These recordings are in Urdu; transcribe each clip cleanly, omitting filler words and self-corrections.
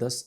2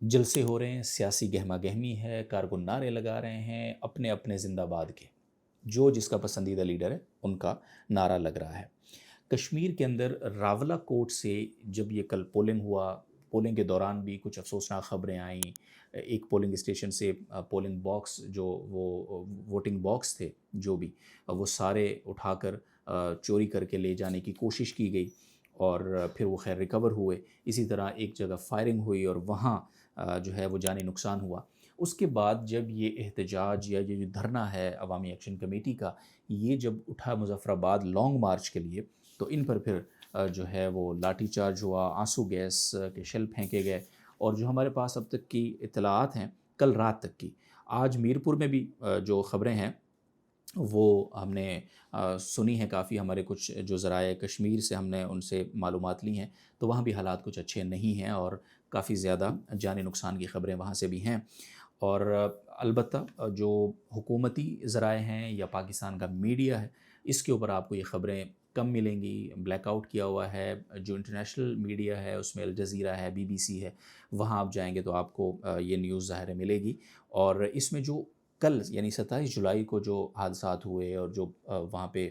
جلسے ہو رہے ہیں، سیاسی گہما گہمی ہے، کارکن نعرے لگا رہے ہیں اپنے اپنے زندہ باد کے، جو جس کا پسندیدہ لیڈر ہے ان کا نعرہ لگ رہا ہے۔ کشمیر کے اندر راولہ کوٹ سے جب یہ کل پولنگ ہوا، پولنگ کے دوران بھی کچھ افسوسناک خبریں آئیں۔ ایک پولنگ اسٹیشن سے پولنگ باکس جو وہ ووٹنگ باکس تھے جو بھی وہ سارے اٹھا کر چوری کر کے لے جانے کی کوشش کی گئی، اور پھر وہ خیر ریکور ہوئے۔ اسی طرح ایک جگہ فائرنگ ہوئی اور وہاں جو ہے وہ جانی نقصان ہوا۔ اس کے بعد جب یہ احتجاج یا یہ جو دھرنا ہے عوامی ایکشن کمیٹی کا، یہ جب اٹھا مظفر آباد لانگ مارچ کے لیے، تو ان پر پھر جو ہے وہ لاٹھی چارج ہوا، آنسو گیس کے شیل پھینکے گئے، اور جو ہمارے پاس اب تک کی اطلاعات ہیں کل رات تک کی، آج میرپور میں بھی جو خبریں ہیں وہ ہم نے سنی ہیں کافی، ہمارے کچھ جو ذرائع کشمیر سے ہم نے ان سے معلومات لی ہیں، تو وہاں بھی حالات کچھ اچھے نہیں ہیں اور کافی زیادہ جانی نقصان کی خبریں وہاں سے بھی ہیں۔ اور البتہ جو حکومتی ذرائع ہیں یا پاکستان کا میڈیا ہے، اس کے اوپر آپ کو یہ خبریں کم ملیں گی۔ بلیک آؤٹ کیا ہوا ہے۔ جو انٹرنیشنل میڈیا ہے اس میں الجزیرہ ہے، بی بی سی ہے، وہاں آپ جائیں گے تو آپ کو یہ نیوز ظاہر ملے گی۔ اور اس میں جو کل یعنی 27 جولائی کو جو حادثات ہوئے اور جو وہاں پہ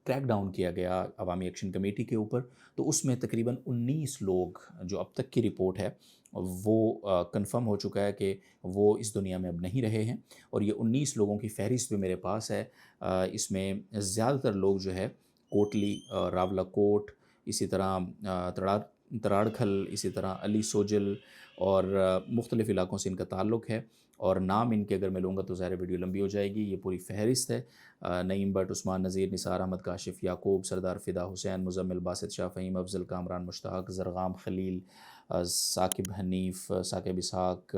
کریک ڈاؤن کیا گیا عوامی ایکشن کمیٹی کے اوپر، تو اس میں تقریباً 19 لوگ جو اب تک کی رپورٹ ہے وہ کنفرم ہو چکا ہے کہ وہ اس دنیا میں اب نہیں رہے ہیں، اور یہ 19 لوگوں کی فہرست بھی میرے پاس ہے۔ اس میں زیادہ تر لوگ جو ہے کوٹلی، راولہ کوٹ، اسی طرح تراڑکھل، اسی طرح علی سوجل اور مختلف علاقوں سے ان کا تعلق ہے، اور نام ان کے اگر میں لوں گا تو ظاہر ویڈیو لمبی ہو جائے گی۔ یہ پوری فہرست ہے۔ نعیم بٹ، عثمان نذیر، نثار احمد کاشف، یعقوب، سردار فدا حسین، مزمل، باسط شاہ فہیم، افضل، کامران مشتاق، زرغام خلیل، ثاقب حنیف، ثاقب اسحاق،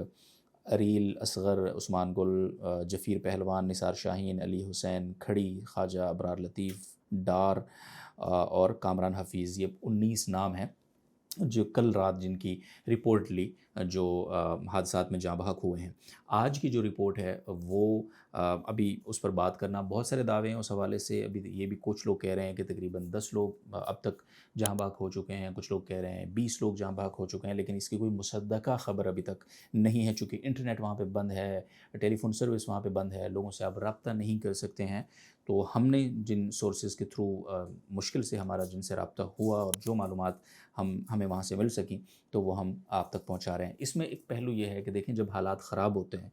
اریل اصغر، عثمان گل، جفیر پہلوان، نثار شاہین، علی حسین کھڑی، خواجہ ابرار لطیف ڈار، اور کامران حفیظ۔ یہ 19 نام ہیں جو کل رات جن کی رپورٹلی جو حادثات میں جاں بحق ہوئے ہیں۔ آج کی جو رپورٹ ہے وہ ابھی اس پر بات کرنا، بہت سارے دعوے ہیں اس حوالے سے۔ ابھی یہ بھی کچھ لوگ کہہ رہے ہیں کہ تقریباً 10 لوگ اب تک جاں بحق ہو چکے ہیں، کچھ لوگ کہہ رہے ہیں 20 لوگ جاں بحق ہو چکے ہیں، لیکن اس کی کوئی مصدقہ خبر ابھی تک نہیں ہے، چونکہ انٹرنیٹ وہاں پہ بند ہے، ٹیلی فون سروس وہاں پہ بند ہے، لوگوں سے آپ رابطہ نہیں کر سکتے ہیں۔ تو ہم نے جن سورسز کے تھرو مشکل سے ہمارا جن سے رابطہ ہوا اور جو معلومات ہمیں وہاں سے مل سکیں تو وہ ہم آپ تک پہنچا رہے ہیں۔ اس میں ایک پہلو یہ ہے کہ دیکھیں، جب حالات خراب ہوتے ہیں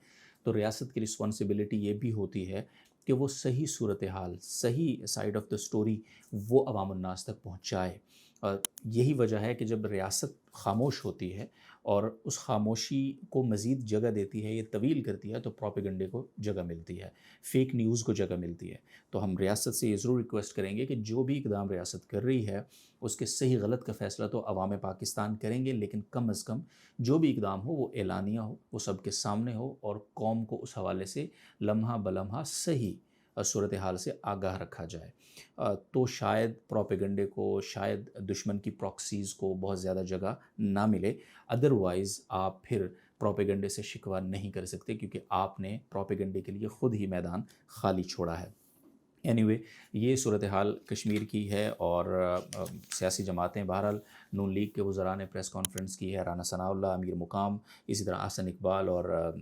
تو ریاست کی رسپانسبلٹی یہ بھی ہوتی ہے کہ وہ صحیح صورتحال، صحیح سائڈ آف دا سٹوری وہ عوام الناس تک پہنچائے۔ اور یہی وجہ ہے کہ جب ریاست خاموش ہوتی ہے اور اس خاموشی کو مزید جگہ دیتی ہے، یہ طویل کرتی ہے، تو پروپیگنڈے کو جگہ ملتی ہے، فیک نیوز کو جگہ ملتی ہے۔ تو ہم ریاست سے یہ ضرور ریکویسٹ کریں گے کہ جو بھی اقدام ریاست کر رہی ہے اس کے صحیح غلط کا فیصلہ تو عوام پاکستان کریں گے، لیکن کم از کم جو بھی اقدام ہو وہ اعلانیہ ہو، وہ سب کے سامنے ہو، اور قوم کو اس حوالے سے لمحہ بلمحہ صحیح صورتحال سے آگاہ رکھا جائے۔ تو شاید پروپیگنڈے کو، شاید دشمن کی پراکسیز کو بہت زیادہ جگہ نہ ملے۔ ادروائز آپ پھر پروپیگنڈے سے شکوہ نہیں کر سکتے، کیونکہ آپ نے پروپیگنڈے کے لیے خود ہی میدان خالی چھوڑا ہے۔ اینی یہ صورتحال کشمیر کی ہے، اور سیاسی جماعتیں بہرحال نون لیگ کے وزراء نے پریس کانفرنس کی ہے، رانا ثناء اللہ، امیر مقام، اسی طرح احسن اقبال، اور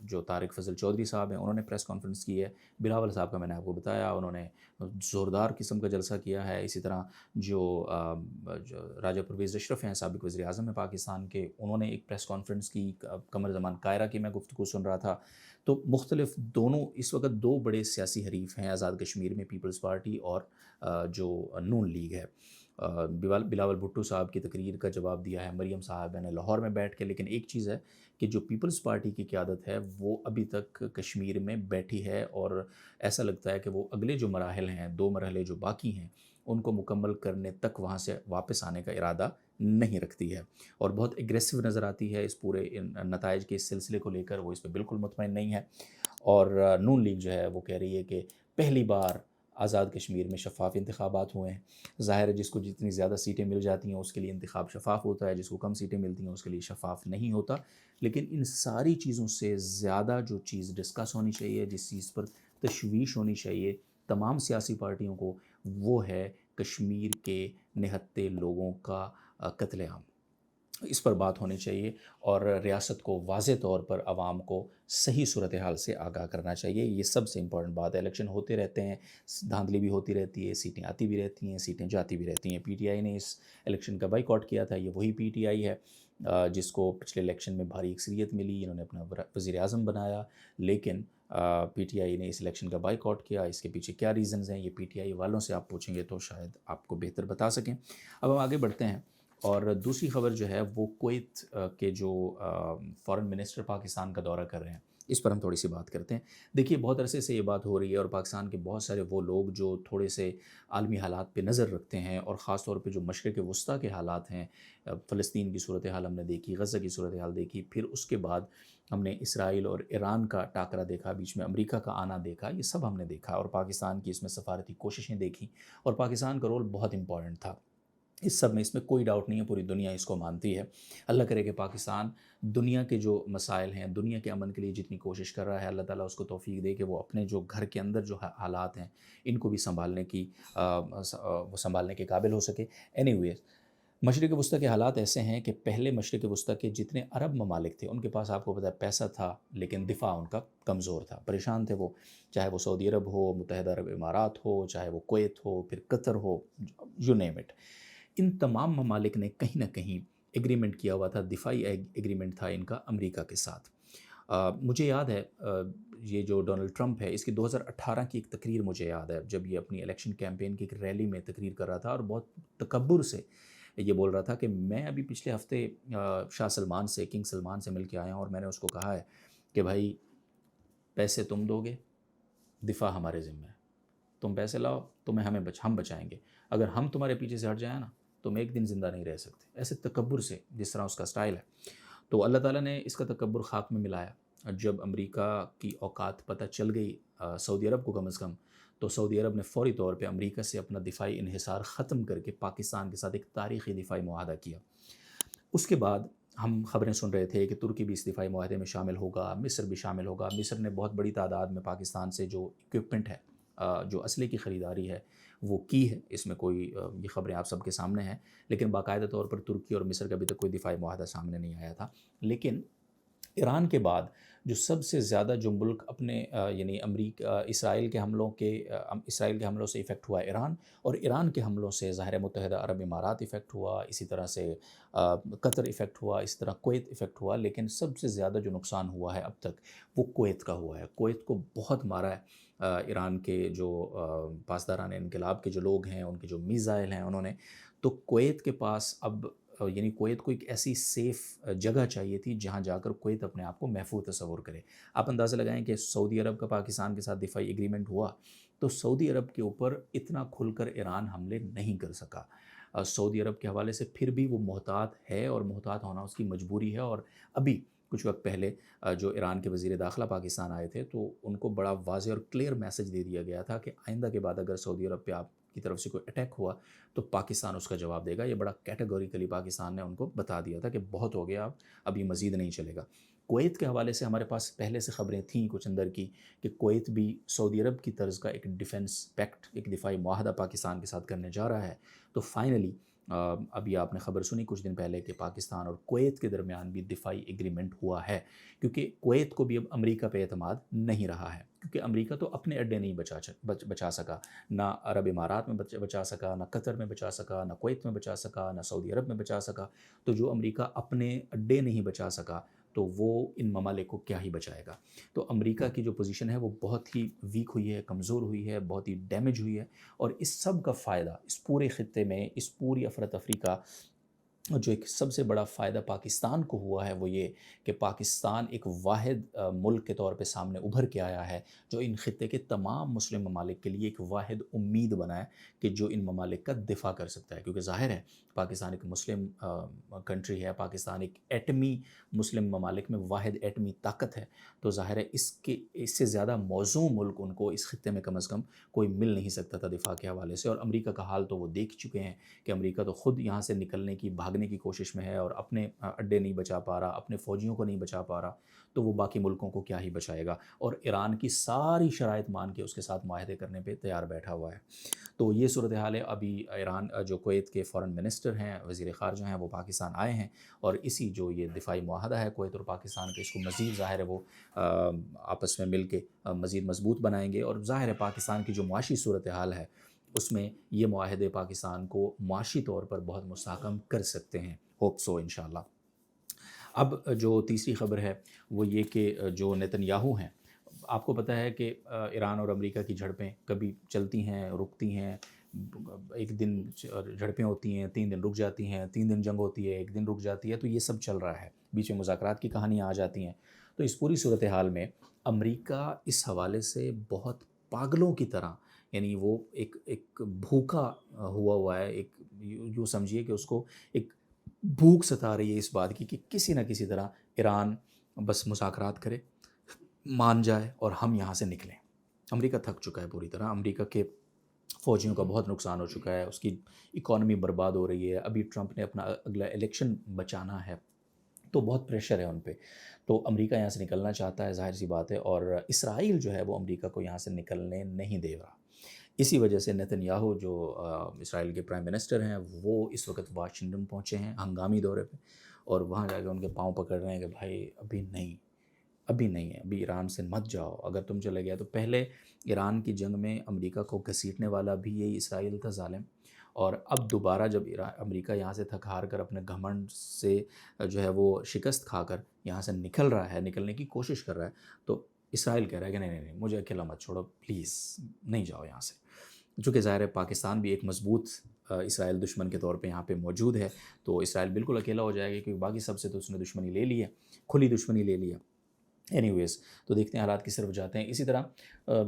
جو طارق فضل چودھری صاحب ہیں انہوں نے پریس کانفرنس کی ہے۔ بلاول صاحب کا میں نے آپ کو بتایا، انہوں نے زوردار قسم کا جلسہ کیا ہے۔ اسی طرح جو راجہ پرویز اشرف ہیں، سابق وزیر اعظم ہیں پاکستان کے، انہوں نے ایک پریس کانفرنس کی قمر زمان کائرہ کی میں گفتگو سن رہا تھا۔ تو مختلف دونوں اس وقت دو بڑے سیاسی حریف ہیں آزاد کشمیر میں، پیپلز پارٹی اور جو نون لیگ ہے۔ بلاول بھٹو صاحب کی تقریر کا جواب دیا ہے مریم صاحب نے لاہور میں بیٹھ کے، لیکن ایک چیز ہے کہ جو پیپلز پارٹی کی قیادت ہے وہ ابھی تک کشمیر میں بیٹھی ہے، اور ایسا لگتا ہے کہ وہ اگلے جو مراحل ہیں، 2 مرحلے جو باقی ہیں، ان کو مکمل کرنے تک وہاں سے واپس آنے کا ارادہ نہیں رکھتی ہے، اور بہت اگریسو نظر آتی ہے اس پورے نتائج کے اس سلسلے کو لے کر۔ وہ اس پہ بالکل مطمئن نہیں ہے، اور نون لیگ جو ہے وہ کہہ رہی ہے کہ پہلی بار آزاد کشمیر میں شفاف انتخابات ہوئے ہیں۔ ظاہر ہے جس کو جتنی زیادہ سیٹیں مل جاتی ہیں اس کے لیے انتخاب شفاف ہوتا ہے، جس کو کم سیٹیں ملتی ہیں اس کے لیے شفاف نہیں ہوتا۔ لیکن ان ساری چیزوں سے زیادہ جو چیز ڈسکس ہونی چاہیے، جس چیز پر تشویش ہونی چاہیے تمام سیاسی پارٹیوں کو، وہ ہے کشمیر کے نہتے لوگوں کا قتل عام۔ اس پر بات ہونی چاہیے اور ریاست کو واضح طور پر عوام کو صحیح صورتحال سے آگاہ کرنا چاہیے. یہ سب سے امپورٹنٹ بات ہے. الیکشن ہوتے رہتے ہیں، دھاندلی بھی ہوتی رہتی ہے، سیٹیں آتی بھی رہتی ہیں، سیٹیں جاتی بھی رہتی ہیں. پی ٹی آئی نے اس الیکشن کا بائیکاٹ کیا تھا. یہ وہی پی ٹی آئی ہے جس کو پچھلے الیکشن میں بھاری اکثریت ملی، انہوں نے اپنا وزیر اعظم بنایا، لیکن پی ٹی آئی نے اس الیکشن کا بائیکاٹ کیا. اس کے پیچھے کیا ریزنز ہیں یہ پی ٹی آئی والوں سے آپ پوچھیں گے تو شاید آپ کو بہتر بتا سکیں. اب ہم آگے بڑھتے ہیں اور دوسری خبر جو ہے وہ کویت کے جو فارن منسٹر پاکستان کا دورہ کر رہے ہیں، اس پر ہم تھوڑی سی بات کرتے ہیں. دیکھیے بہت عرصے سے یہ بات ہو رہی ہے اور پاکستان کے بہت سارے وہ لوگ جو تھوڑے سے عالمی حالات پہ نظر رکھتے ہیں اور خاص طور پہ جو مشرق وسطیٰ کے حالات ہیں، فلسطین کی صورتحال ہم نے دیکھی، غزہ کی صورتحال دیکھی، پھر اس کے بعد ہم نے اسرائیل اور ایران کا ٹاکرا دیکھا، بیچ میں امریکہ کا آنا دیکھا، یہ سب ہم نے دیکھا اور پاکستان کی اس میں سفارتی کوششیں دیکھی اور پاکستان کا رول بہت امپورٹنٹ تھا. اس سب میں، اس میں کوئی ڈاؤٹ نہیں ہے، پوری دنیا اس کو مانتی ہے. اللہ کرے کہ پاکستان دنیا کے جو مسائل ہیں، دنیا کے امن کے لیے جتنی کوشش کر رہا ہے، اللہ تعالیٰ اس کو توفیق دے کہ وہ اپنے جو گھر کے اندر جو حالات ہیں ان کو بھی وہ سنبھالنے کے قابل ہو سکے. اینی ویز، مشرق وسطیٰ کے حالات ایسے ہیں کہ پہلے مشرق وسطیٰ کے جتنے عرب ممالک تھے ان کے پاس آپ کو پتہ ہے پیسہ تھا، لیکن دفاع ان کا کمزور تھا، پریشان تھے وہ، چاہے وہ سعودی عرب ہو، متحدہ عرب امارات ہو، چاہے وہ کویت ہو، پھر قطر ہو، یو نیم اٹ. ان تمام ممالک نے کہیں نہ کہیں ایگریمنٹ کیا ہوا تھا، دفاعی ایگریمنٹ تھا ان کا امریکہ کے ساتھ. مجھے یاد ہے یہ جو ڈونلڈ ٹرمپ ہے، اس کی 2018 کی ایک تقریر مجھے یاد ہے، جب یہ اپنی الیکشن کیمپین کی ایک ریلی میں تقریر کر رہا تھا اور بہت تکبر سے یہ بول رہا تھا کہ میں ابھی پچھلے ہفتے شاہ سلمان سے، کنگ سلمان سے مل کے آیا ہوں اور میں نے اس کو کہا ہے کہ بھائی پیسے تم دو گے، دفاع ہمارے ذمہ ہے، تم پیسے لاؤ تمہیں ہم بچائیں گے، اگر ہم تمہارے پیچھے سے ہٹ جائیں نا تم ایک دن زندہ نہیں رہ سکتے. ایسے تکبر سے، جس طرح اس کا سٹائل ہے. تو اللہ تعالیٰ نے اس کا تکبر خاک میں ملایا. جب امریکہ کی اوقات پتہ چل گئی سعودی عرب کو کم از کم، تو سعودی عرب نے فوری طور پہ امریکہ سے اپنا دفاعی انحصار ختم کر کے پاکستان کے ساتھ ایک تاریخی دفاعی معاہدہ کیا. اس کے بعد ہم خبریں سن رہے تھے کہ ترکی بھی اس دفاعی معاہدے میں شامل ہوگا، مصر بھی شامل ہوگا. مصر نے بہت بڑی تعداد میں پاکستان سے جو اکوپمنٹ ہے، جو اسلحے کی خریداری ہے وہ کی ہے. اس میں کوئی یہ خبریں آپ سب کے سامنے ہیں، لیکن باقاعدہ طور پر ترکی اور مصر کا ابھی تک کوئی دفاعی معاہدہ سامنے نہیں آیا تھا. لیکن ایران کے بعد جو سب سے زیادہ جو ملک اپنے یعنی اسرائیل کے حملوں سے افیکٹ ہوا ایران، اور ایران کے حملوں سے ظاہر متحدہ عرب امارات افیکٹ ہوا، اسی طرح سے قطر افیکٹ ہوا، اسی طرح کویت افیکٹ ہوا. لیکن سب سے زیادہ جو نقصان ہوا ہے اب تک وہ کویت کا ہوا ہے. کویت کو بہت مارا ہے ایران کے جو پاسداران انقلاب کے جو لوگ ہیں، ان کے جو میزائل ہیں انہوں نے. تو کویت کے پاس اب یعنی کویت کو ایک ایسی سیف جگہ چاہیے تھی جہاں جا کر کویت اپنے آپ کو محفوظ تصور کرے. آپ اندازہ لگائیں کہ سعودی عرب کا پاکستان کے ساتھ دفاعی ایگریمنٹ ہوا تو سعودی عرب کے اوپر اتنا کھل کر ایران حملے نہیں کر سکا. سعودی عرب کے حوالے سے پھر بھی وہ محتاط ہے اور محتاط ہونا اس کی مجبوری ہے. اور ابھی کچھ وقت پہلے جو ایران کے وزیر داخلہ پاکستان آئے تھے تو ان کو بڑا واضح اور کلیئر میسج دے دیا گیا تھا کہ آئندہ کے بعد اگر سعودی عرب پہ آپ کی طرف سے کوئی اٹیک ہوا تو پاکستان اس کا جواب دے گا. یہ بڑا کیٹیگوریکلی پاکستان نے ان کو بتا دیا تھا کہ بہت ہو گیا، اب یہ مزید نہیں چلے گا. کویت کے حوالے سے ہمارے پاس پہلے سے خبریں تھیں کچھ اندر کی کہ کویت بھی سعودی عرب کی طرز کا ایک ڈیفنس پیکٹ، ایک دفاعی معاہدہ پاکستان کے ساتھ کرنے جا رہا ہے. تو فائنلی ابھی آپ نے خبر سنی کچھ دن پہلے کہ پاکستان اور کویت کے درمیان بھی دفاعی ایگریمنٹ ہوا ہے، کیونکہ کویت کو بھی اب امریکہ پہ اعتماد نہیں رہا ہے، کیونکہ امریکہ تو اپنے اڈے نہیں بچا سکا، نہ عرب امارات میں بچا سکا، نہ قطر میں بچا سکا، نہ کویت میں بچا سکا، نہ سعودی عرب میں بچا سکا. تو جو امریکہ اپنے اڈے نہیں بچا سکا تو وہ ان ممالک کو کیا ہی بچائے گا. تو امریکہ کی جو پوزیشن ہے وہ بہت ہی ویک ہوئی ہے، کمزور ہوئی ہے، بہت ہی ڈیمیج ہوئی ہے. اور اس سب کا فائدہ اس پورے خطے میں، اس پوری افراتفری کا جو ایک سب سے بڑا فائدہ پاکستان کو ہوا ہے وہ یہ کہ پاکستان ایک واحد ملک کے طور پہ سامنے ابھر کے آیا ہے جو ان خطے کے تمام مسلم ممالک کے لیے ایک واحد امید بنا ہے کہ جو ان ممالک کا دفاع کر سکتا ہے. کیونکہ ظاہر ہے پاکستان ایک مسلم کنٹری ہے، پاکستان ایک ایٹمی مسلم ممالک میں واحد ایٹمی طاقت ہے. تو ظاہر ہے اس سے زیادہ موزوں ملک ان کو اس خطے میں کم از کم کوئی مل نہیں سکتا تھا دفاع کے حوالے سے. اور امریکہ کا حال تو وہ دیکھ چکے ہیں کہ امریکہ تو خود یہاں سے نکلنے کی، بھاگنے کی کوشش میں ہے اور اپنے اڈے نہیں بچا پا رہا، اپنے فوجیوں کو نہیں بچا پا رہا. تو وہ باقی ملکوں کو کیا ہی بچائے گا، اور ایران کی ساری شرائط مان کے اس کے ساتھ معاہدے کرنے پہ تیار بیٹھا ہوا ہے۔ تو یہ صورتحال ہے۔ ابھی ایران جو کویت کے فارن منسٹر ہیں، وزیر خارجہ ہیں، وہ پاکستان آئے ہیں، اور اسی جو یہ دفاعی معاہدہ ہے کویت اور پاکستان کے، اس کو مزید ظاہر ہے وہ آپس میں مل کے مزید مضبوط بنائیں گے، اور ظاہر ہے پاکستان کی جو معاشی صورتحال ہے اس میں یہ معاہدے پاکستان کو معاشی طور پر بہت مستحکم کر سکتے ہیں، ہوپ سو انشاءاللہ۔ اب جو تیسری خبر ہے وہ یہ کہ جو نیتن یاہو ہیں، آپ کو پتہ ہے کہ ایران اور امریکہ کی جھڑپیں کبھی چلتی ہیں، رکتی ہیں، ایک دن جھڑپیں ہوتی ہیں، 3 دن رک جاتی ہیں، 3 دن جنگ ہوتی ہے، 1 دن رک جاتی ہے، تو یہ سب چل رہا ہے، بیچ میں مذاکرات کی کہانیاں آ جاتی ہیں۔ تو اس پوری صورتحال میں امریکہ اس حوالے سے بہت پاگلوں کی طرح، یعنی وہ ایک بھوکا ہوا ہے، ایک یوں سمجھیے کہ اس کو ایک بھوک ستا رہی ہے اس بات کی کہ کسی نہ کسی طرح ایران بس مذاکرات کرے، مان جائے اور ہم یہاں سے نکلیں۔ امریکہ تھک چکا ہے پوری طرح، امریکہ کے فوجیوں کا بہت نقصان ہو چکا ہے، اس کی اکانومی برباد ہو رہی ہے، ابھی ٹرمپ نے اپنا اگلا الیکشن بچانا ہے، تو بہت پریشر ہے ان پہ، تو امریکہ یہاں سے نکلنا چاہتا ہے، ظاہر سی بات ہے، اور اسرائیل جو ہے وہ امریکہ کو یہاں سے نکلنے نہیں دے رہا۔ اسی وجہ سے نیتن یاہو جو اسرائیل کے پرائم منسٹر ہیں، وہ اس وقت واشنگٹن پہنچے ہیں ہنگامی دورے پہ، اور وہاں جا کے ان کے پاؤں پکڑ رہے ہیں کہ بھائی ابھی نہیں ہے، ابھی ایران سے مت جاؤ، اگر تم چلے گیا تو پہلے ایران کی جنگ میں امریکہ کو گھسیٹنے والا بھی یہی اسرائیل تھا ظالم، اور اب دوبارہ جب امریکہ یہاں سے تھک ہار کر اپنے گھمنڈ سے جو ہے وہ شکست کھا کر یہاں سے نکل رہا ہے، نکلنے کی کوشش کر رہا ہے، تو اسرائیل کہہ رہا ہے کہ نہیں مجھے اکیلا مت چھوڑو پلیز، نہیں جاؤ یہاں سے۔ چونکہ ظاہر ہے پاکستان بھی ایک مضبوط اسرائیل دشمن کے طور پہ یہاں پہ موجود ہے، تو اسرائیل بالکل اکیلا ہو جائے گا، کیونکہ باقی سب سے تو اس نے دشمنی لے لی ہے، کھلی دشمنی لے لی ہے۔ اینی ویز، تو دیکھتے ہیں حالات کس طرف جاتے ہیں۔ اسی طرح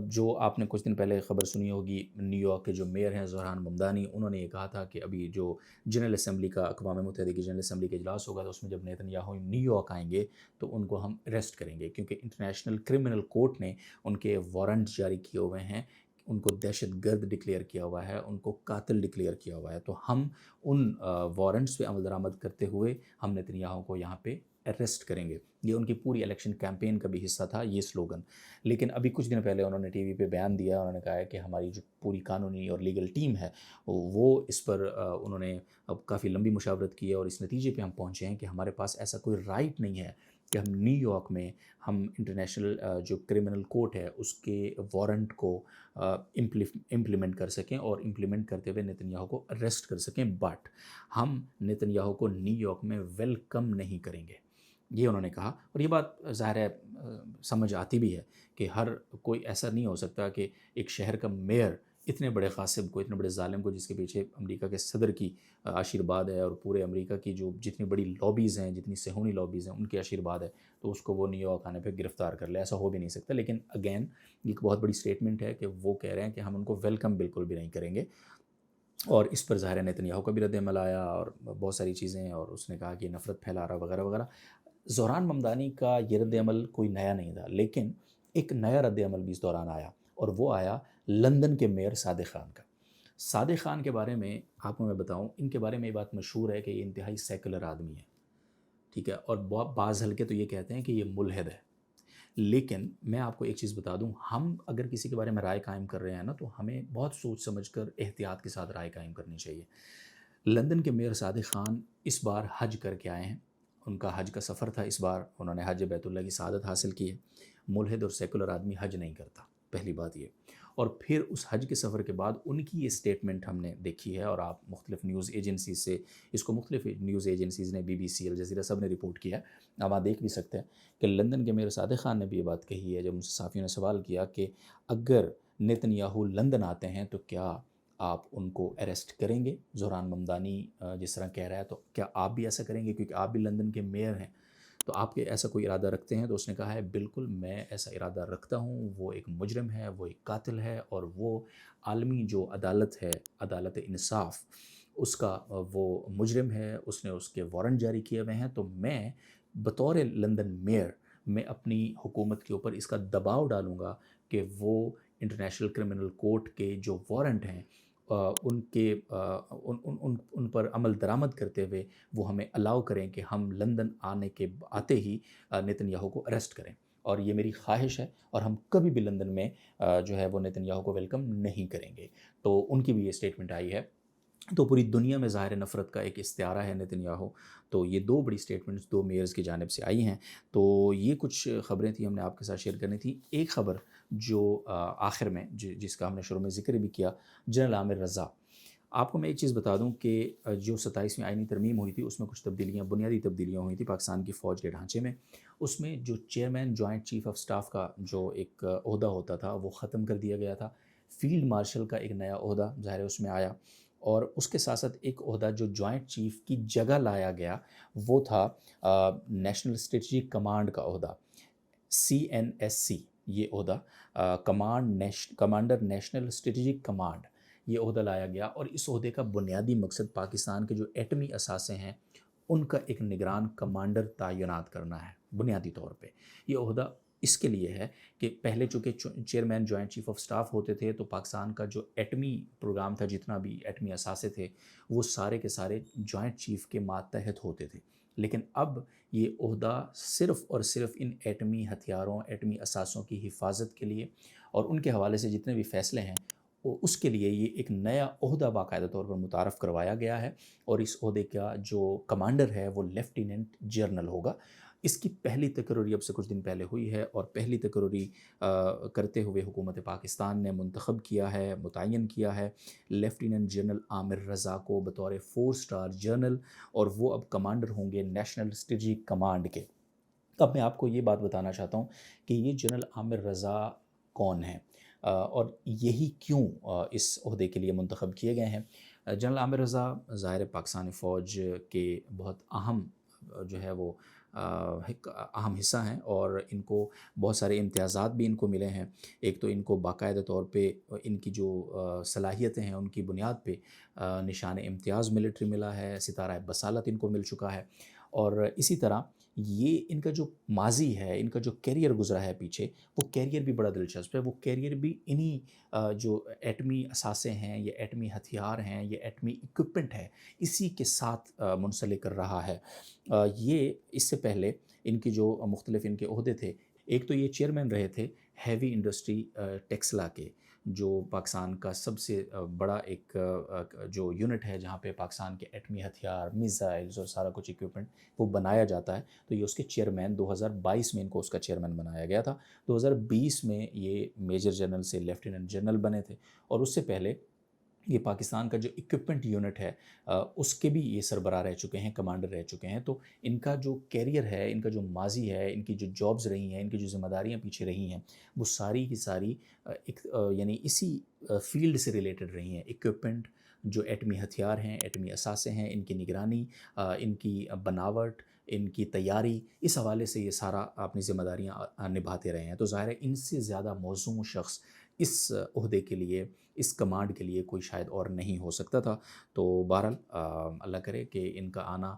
جو آپ نے کچھ دن پہلے خبر سنی ہوگی، نیو یارک کے جو میئر ہیں زہران ممدانی، انہوں نے یہ کہا تھا کہ ابھی جو جنرل اسمبلی کا، اقوام متحدہ کی جنرل اسمبلی کا اجلاس ہوگا، تو اس میں جب نیتن یاہو نیو یارک آئیں گے تو ان کو ہم اریسٹ کریں گے، کیونکہ انٹرنیشنل کرمنل کورٹ نے ان کے وارنٹ جاری کیے ہوئے ہیں، ان کو دہشت گرد ڈکلیئر کیا ہوا ہے، ان کو قاتل ڈکلیئر کیا ہوا ہے، تو ہم ان وارنٹس پہ عمل درآمد کرتے ہوئے ہم نیتن یاہو کو یہاں پہ اریسٹ کریں گے۔ یہ ان کی پوری الیکشن کیمپین کا بھی حصہ تھا یہ سلوگن، لیکن ابھی کچھ دن پہلے انہوں نے ٹی وی پہ بیان دیا، انہوں نے کہا ہے کہ ہماری جو پوری قانونی اور لیگل ٹیم ہے وہ اس پر انہوں نے اب کافی لمبی مشاورت کی ہے، اور اس نتیجے پہ ہم پہنچے ہیں کہ ہمارے پاس ایسا کوئی رائٹ نہیں ہے کہ ہم نیو یارک میں ہم انٹرنیشنل جو کرمنل کورٹ ہے اس کے وارنٹ کو امپلیمنٹ کر سکیں، اور امپلیمنٹ کرتے ہوئے نیتن یاہو کو اریسٹ کر سکیں، بٹ ہم نیتن یاہو کو نیو یارک میں ویلکم نہیں کریں گے، یہ انہوں نے کہا۔ اور یہ بات ظاہر ہے سمجھ آتی بھی ہے کہ ہر کوئی ایسا نہیں ہو سکتا کہ ایک شہر کا میئر اتنے بڑے غاصب کو، اتنے بڑے ظالم کو، جس کے پیچھے امریکہ کے صدر کی آشیرواد ہے، اور پورے امریکہ کی جو جتنی بڑی لابیز ہیں، جتنی صہیونی لابیز ہیں، ان کی آشیرواد ہے، تو اس کو وہ نیو یارک آنے پہ گرفتار کر لے، ایسا ہو بھی نہیں سکتا۔ لیکن اگین یہ ایک بہت بڑی سٹیٹمنٹ ہے کہ وہ کہہ رہے ہیں کہ ہم ان کو ویلکم بالکل بھی نہیں کریں گے، اور اس پر ظاہر نیتن یاہو کا بھی رد عمل آیا اور بہت ساری چیزیں، اور اس نے کہا کہ نفرت پھیلا رہا وغیرہ وغیرہ۔ زہران ممدانی کا یہ رد عمل کوئی نیا نہیں تھا، لیکن ایک نیا رد عمل بھی اس دوران آیا، اور وہ آیا لندن کے میئر صادق خان کا۔ صادق خان کے بارے میں آپ کو میں بتاؤں، ان کے بارے میں یہ بات مشہور ہے کہ یہ انتہائی سیکولر آدمی ہے، ٹھیک ہے، اور بعض حلقے تو یہ کہتے ہیں کہ یہ ملحد ہے، لیکن میں آپ کو ایک چیز بتا دوں، ہم اگر کسی کے بارے میں رائے قائم کر رہے ہیں نا، تو ہمیں بہت سوچ سمجھ کر احتیاط کے ساتھ رائے قائم کرنی چاہیے۔ لندن کے میئر صادق خان اس بار حج کر کے آئے ہیں، ان کا حج کا سفر تھا اس بار، انہوں نے حج بیت اللہ کی سعادت حاصل کی ہے۔ ملحد اور سیکولر آدمی حج نہیں کرتا، پہلی بات یہ، اور پھر اس حج کے سفر کے بعد ان کی یہ سٹیٹمنٹ ہم نے دیکھی ہے، اور آپ مختلف نیوز ایجنسیز سے اس کو، مختلف نیوز ایجنسیز نے، BBC، الجزیرہ، سب نے رپورٹ کیا ہے، آپ وہاں دیکھ بھی سکتے ہیں کہ لندن کے میئر صادق خان نے بھی یہ بات کہی ہے، جب ان سے صحافیوں نے سوال کیا کہ اگر نیتن یاہو لندن آتے ہیں تو کیا آپ ان کو اریسٹ کریں گے؟ زہران ممدانی جس طرح کہہ رہا ہے، تو کیا آپ بھی ایسا کریں گے، کیونکہ آپ بھی لندن کے میئر ہیں، تو آپ کے ایسا کوئی ارادہ رکھتے ہیں؟ تو اس نے کہا ہے بالکل میں ایسا ارادہ رکھتا ہوں، وہ ایک مجرم ہے، وہ ایک قاتل ہے، اور وہ عالمی جو عدالت ہے، عدالت انصاف، اس کا وہ مجرم ہے، اس نے اس کے وارنٹ جاری کیے ہوئے ہیں، تو میں بطور لندن میئر میں اپنی حکومت کے اوپر اس کا دباؤ ڈالوں گا کہ وہ انٹرنیشنل کرمنل کورٹ کے جو وارنٹ ہیں ان کے ان پر عمل درآمد کرتے ہوئے وہ ہمیں الاؤ کریں کہ ہم لندن آتے ہی نیتن یاہو کو اریسٹ کریں، اور یہ میری خواہش ہے، اور ہم کبھی بھی لندن میں جو ہے وہ نیتن یاہو کو ویلکم نہیں کریں گے۔ تو ان کی بھی یہ اسٹیٹمنٹ آئی ہے۔ تو پوری دنیا میں ظاہر نفرت کا ایک استعارہ ہے نیتن یاہو۔ تو یہ دو بڑی اسٹیٹمنٹس دو میئرز کی جانب سے آئی ہیں۔ تو یہ کچھ خبریں تھیں ہم نے آپ کے ساتھ شیئر کرنی تھی۔ ایک خبر جو آخر میں جس کا ہم نے شروع میں ذکر بھی کیا، جنرل عامر رضا۔ آپ کو میں ایک چیز بتا دوں کہ جو 27ویں آئینی ترمیم ہوئی تھی اس میں کچھ تبدیلیاں، بنیادی تبدیلیاں ہوئی تھیں پاکستان کی فوج کے ڈھانچے میں۔ اس میں جو chairman joint chief of staff کا جو ایک عہدہ ہوتا تھا وہ ختم کر دیا گیا تھا۔ فیلڈ مارشل کا ایک نیا عہدہ ظاہر ہے اس میں آیا، اور اس کے ساتھ ساتھ ایک عہدہ جو جوائنٹ چیف کی جگہ لایا گیا وہ تھا نیشنل اسٹریٹجک کمانڈ کا عہدہ، CNSC یہ عہدہ، کمانڈر نیشنل اسٹریٹجک کمانڈ، یہ عہدہ لایا گیا۔ اور اس عہدے کا بنیادی مقصد پاکستان کے جو ایٹمی اثاثے ہیں ان کا ایک نگران کمانڈر تعینات کرنا ہے بنیادی طور پہ۔ یہ عہدہ اس کے لیے ہے کہ پہلے چونکہ chairman joint chief of staff ہوتے تھے تو پاکستان کا جو ایٹمی پروگرام تھا، جتنا بھی ایٹمی اثاثے تھے وہ سارے کے سارے جوائنٹ چیف کے ماتحت ہوتے تھے۔ لیکن اب یہ عہدہ صرف اور صرف ان ایٹمی ہتھیاروں، ایٹمی اثاثوں کی حفاظت کے لیے اور ان کے حوالے سے جتنے بھی فیصلے ہیں اس کے لیے یہ ایک نیا عہدہ باقاعدہ طور پر متعارف کروایا گیا ہے، اور اس عہدے کا جو کمانڈر ہے وہ لیفٹیننٹ جنرل ہوگا۔ اس کی پہلی تقرری اب سے کچھ دن پہلے ہوئی ہے، اور پہلی تقرری کرتے ہوئے حکومت پاکستان نے منتخب کیا ہے، متعین کیا ہے لیفٹیننٹ جنرل عامر رضا کو بطور 4 اسٹار جنرل، اور وہ اب کمانڈر ہوں گے نیشنل اسٹریٹجک کمانڈ کے۔ اب میں آپ کو یہ بات بتانا چاہتا ہوں کہ یہ جنرل عامر رضا کون ہیں اور یہی کیوں اس عہدے کے لیے منتخب کیے گئے ہیں۔ جنرل عامر رضا ظاہر پاکستانی فوج کے بہت اہم جو ہے وہ اہم حصہ ہیں، اور ان کو بہت سارے امتیازات بھی ان کو ملے ہیں۔ ایک تو ان کو باقاعدہ طور پہ ان کی جو صلاحیتیں ہیں ان کی بنیاد پہ نشان امتیاز ملٹری ملا ہے، ستارہ بصالت ان کو مل چکا ہے، اور اسی طرح یہ ان کا جو ماضی ہے، ان کا جو کیریئر گزرا ہے پیچھے، وہ کیریئر بھی بڑا دلچسپ ہے۔ وہ کیریئر بھی انہی جو ایٹمی اثاثے ہیں، یہ ایٹمی ہتھیار ہیں، یہ ایٹمی اکوپمنٹ ہے، اسی کے ساتھ منسلک کر رہا ہے۔ یہ اس سے پہلے ان کی جو مختلف ان کے عہدے تھے، ایک تو یہ چیئرمین رہے تھے ہیوی انڈسٹری ٹیکسلا کے، جو پاکستان کا سب سے بڑا ایک جو یونٹ ہے جہاں پہ پاکستان کے ایٹمی ہتھیار، میزائلز اور سارا کچھ اکوپمنٹ وہ بنایا جاتا ہے۔ تو یہ اس کے چیئرمین 2022 میں ان کو اس کا چیئرمین بنایا گیا تھا۔ 2020 میں یہ میجر جنرل سے لیفٹیننٹ جنرل بنے تھے، اور اس سے پہلے یہ پاکستان کا جو اکوپمنٹ یونٹ ہے اس کے بھی یہ سربراہ رہ چکے ہیں، کمانڈر رہ چکے ہیں۔ تو ان کا جو کیریئر ہے، ان کا جو ماضی ہے، ان کی جو جابز رہی ہیں، ان کی جو ذمہ داریاں پیچھے رہی ہیں، وہ ساری کی ساری یعنی اسی فیلڈ سے ریلیٹڈ رہی ہیں۔ اکوپمنٹ، جو ایٹمی ہتھیار ہیں، ایٹمی اثاثے ہیں، ان کی نگرانی، ان کی بناوٹ، ان کی تیاری، اس حوالے سے یہ سارا اپنی ذمہ داریاں نبھاتے رہے ہیں۔ تو ظاہر ہے ان سے زیادہ موزوں شخص اس عہدے کے لیے، اس کمانڈ کے لیے کوئی شاید اور نہیں ہو سکتا تھا۔ تو بہرحال اللہ کرے کہ ان کا آنا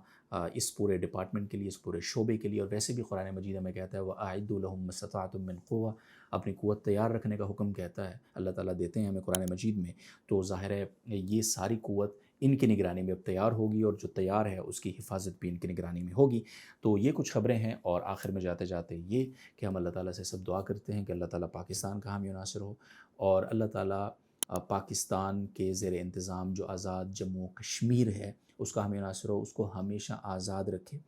اس پورے ڈپارٹمنٹ کے لیے، اس پورے شعبے کے لیے، اور ویسے بھی قرآن مجید ہمیں کہتا ہے وَأَعِدُّوا لَهُم مَا اسْتَطَعْتُم مِّن قُوَّةٍ، اپنی قوت تیار رکھنے کا حکم کہتا ہے اللہ تعالیٰ، دیتے ہیں ہمیں قرآن مجید میں۔ تو ظاہر ہے یہ ساری قوت ان کی نگرانی میں اب تیار ہوگی، اور جو تیار ہے اس کی حفاظت بھی ان کی نگرانی میں ہوگی۔ تو یہ کچھ خبریں ہیں، اور آخر میں جاتے جاتے یہ کہ ہم اللہ تعالیٰ سے سب دعا کرتے ہیں کہ اللہ تعالیٰ پاکستان کا حامی و ناصر ہو، اور اللہ تعالیٰ پاکستان کے زیر انتظام جو آزاد جموں و کشمیر ہے اس کا حامی و ناصر ہو، اس کو ہمیشہ آزاد رکھے،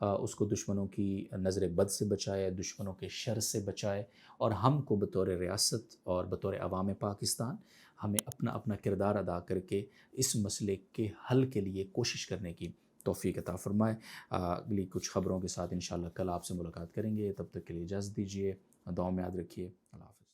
اس کو دشمنوں کی نظر بد سے بچائے، دشمنوں کے شر سے بچائے، اور ہم کو بطور ریاست اور بطور عوام پاکستان ہمیں اپنا اپنا کردار ادا کر کے اس مسئلے کے حل کے لیے کوشش کرنے کی توفیق عطا فرمائے۔ اگلی کچھ خبروں کے ساتھ انشاءاللہ کل آپ سے ملاقات کریں گے، تب تک کے لیے اجازت دیجیے، دعاؤں میں یاد رکھیے۔ اللہ حافظ۔